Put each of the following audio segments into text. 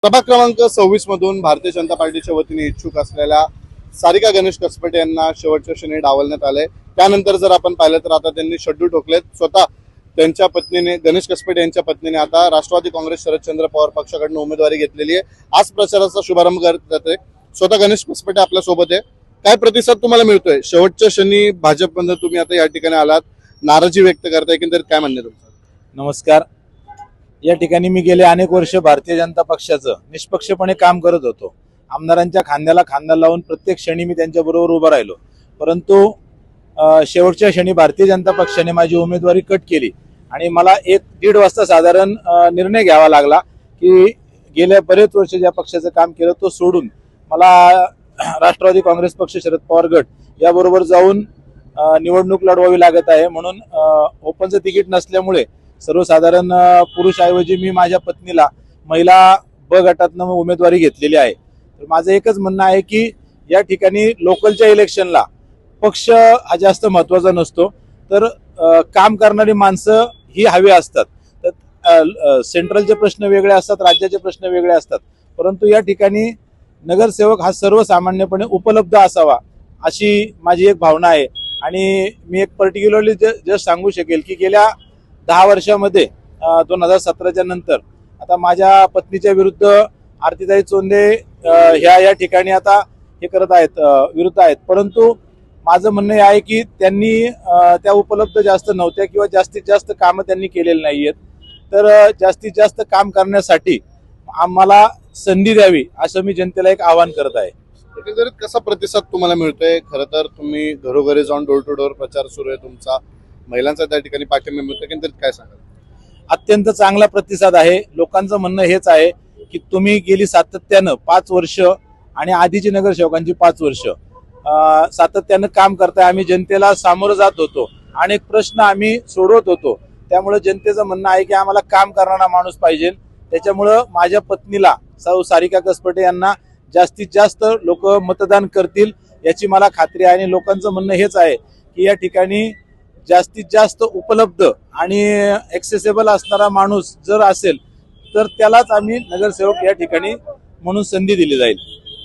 प्रभाग क्रमांक 26 मधून भारतीय जनता पार्टीच्या वतीने इच्छुक असलेल्या सारिका गणेश कसपटे यांना शेवटच्या क्षणी डावलण्यात आले। त्यानंतर जर आपण पाहिलं तर आता त्यांनी शड्डू ठोकलेत। स्वतः त्यांच्या पत्नीने गणेश कसपटे यांच्या पत्नीने आता राष्ट्रवादी काँग्रेस शरदचंद्र पवार पक्षाकडून उमेदवारी घेतलेली आहे। आज प्रचाराचा शुभारंभ करत आहे स्वतः गणेश कसपटे आपल्या सोबत आहे। काय प्रतिसाद तुम्हाला मिळतोय? शेवटच्या क्षणी भाजपमध्ये तुम्ही आता या ठिकाणी आलात, नाराजी व्यक्त करताय, एकंदरीत काय म्हणणे तुमचं? नमस्कार। या ठिकाणी मी गेले अनेक वर्ष भारतीय जनता पक्षाचं निष्पक्षपणे काम करत होतो। आमदारांच्या खांद्याला खांदा लावून प्रत्येक क्षणी मी त्यांच्या बरोबर उभा राहिलो। परंतु शेवटच्या क्षणी भारतीय जनता पक्षाने माझी उमेदवारी कट केली आणि मला 1-1.5 वाजता साधारण निर्णय घ्यावा लागला की गेल्या बरेच वर्ष ज्या पक्षाचं काम केलं तो सोडून मला राष्ट्रवादी काँग्रेस पक्ष शरद पवार गट याबरोबर जाऊन निवडणूक लढवावी लागत आहे। म्हणून ओपनचं तिकीट नसल्यामुळे सर्वसाधारण पुरुषऐवजी मी माझ्या पत्नीला महिला ब गटातनं उमेदवारी घेतलेली आहे। तर माझं एकच म्हणणं आहे की या ठिकाणी लोकलच्या इलेक्शनला पक्ष हा जास्त महत्त्वाचा नसतो, तर काम करणारी माणसं ही हवी असतात। तर सेंट्रलचे प्रश्न वेगळे असतात, राज्याचे प्रश्न वेगळे असतात, परंतु या ठिकाणी नगरसेवक हा सर्वसामान्यपणे उपलब्ध असावा अशी माझी एक भावना आहे। आणि मी एक पर्टिक्युलरली जस्ट सांगू शकेल की गेल्या 10 वर्षामध्ये 2017च्या नंतर आता माझ्या पत्नीच्या विरुद्ध आरतीताई चोंदे ह्या या ठिकाणी आता हे करत आहेत, विरुद्ध आहेत। परंतु माझं म्हणणं हे आहे की त्यांनी त्या उपलब्ध जास्त नव्हत्या किंवा जास्तीत जास्त कामं त्यांनी केलेली नाहीयेत। तर जास्तीत जास्त काम करण्यासाठी आम्हाला संधी द्यावी असं मी जनतेला एक आवाहन करत आहे। एकंदरीत कसा प्रतिसाद तुम्हाला मिळतोय? खरं तर तुम्ही घरोघरी जाऊन डोर टू डोर प्रचार सुरू आहे तुमचा, महिलांचा त्या ठिकाणी पाठिंबा मिळतो, एकंदरीत काय सांगाल? अत्यंत चांगला प्रतिसाद आहे। लोकांचं म्हणणं हेच आहे की तुम्ही गेली सातत्यानं 5 वर्ष आणि आधीची नगरसेवकांची 5 वर्ष सातत्यानं काम करताय। आम्ही जनतेला सामोरं जात होतो, अनेक प्रश्न आम्ही सोडवत होतो, त्यामुळे जनतेचं म्हणणं आहे की आम्हाला काम करणारा माणूस पाहिजे। त्याच्यामुळं माझ्या पत्नीला सौ सारिका कसपटे यांना जास्तीत जास्त लोक मतदान करतील याची मला खात्री आहे। आणि लोकांचं म्हणणं हेच आहे की या ठिकाणी जास्तीत जास्त उपलब्ध आणि ऍक्सेसेबल असणारा माणूस जर असेल तर त्यालाच आम्ही नगरसेवक या ठिकाणी म्हणून संधी दिली जाईल।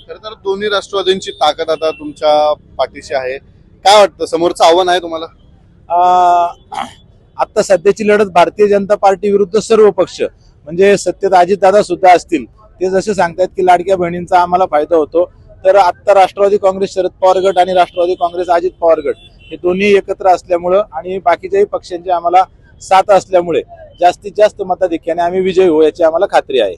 खरं तर दोन्ही राष्ट्रवादींची ताकद आता तुमच्या पाठीशी आहे। काय वाटतं, समोरचं आव्हान आहे तुम्हाला? आता सध्याची लढत भारतीय जनता पार्टी विरुद्ध सर्व पक्ष, म्हणजे सत्तेत अजितदादा सुद्धा असतील, ते जसे सांगतात की लाडक्या बहिणींचा आम्हाला फायदा होतो, तर आता राष्ट्रवादी काँग्रेस शरद पवार गट आणि राष्ट्रवादी काँग्रेस अजित पवार गट हे दोन्ही एकत्र असल्यामुळं आणि बाकीच्याही पक्षांची आम्हाला साथ असल्यामुळे जास्तीत जास्त मताधिक्याने आम्ही विजयी होऊ याची आम्हाला खात्री आहे।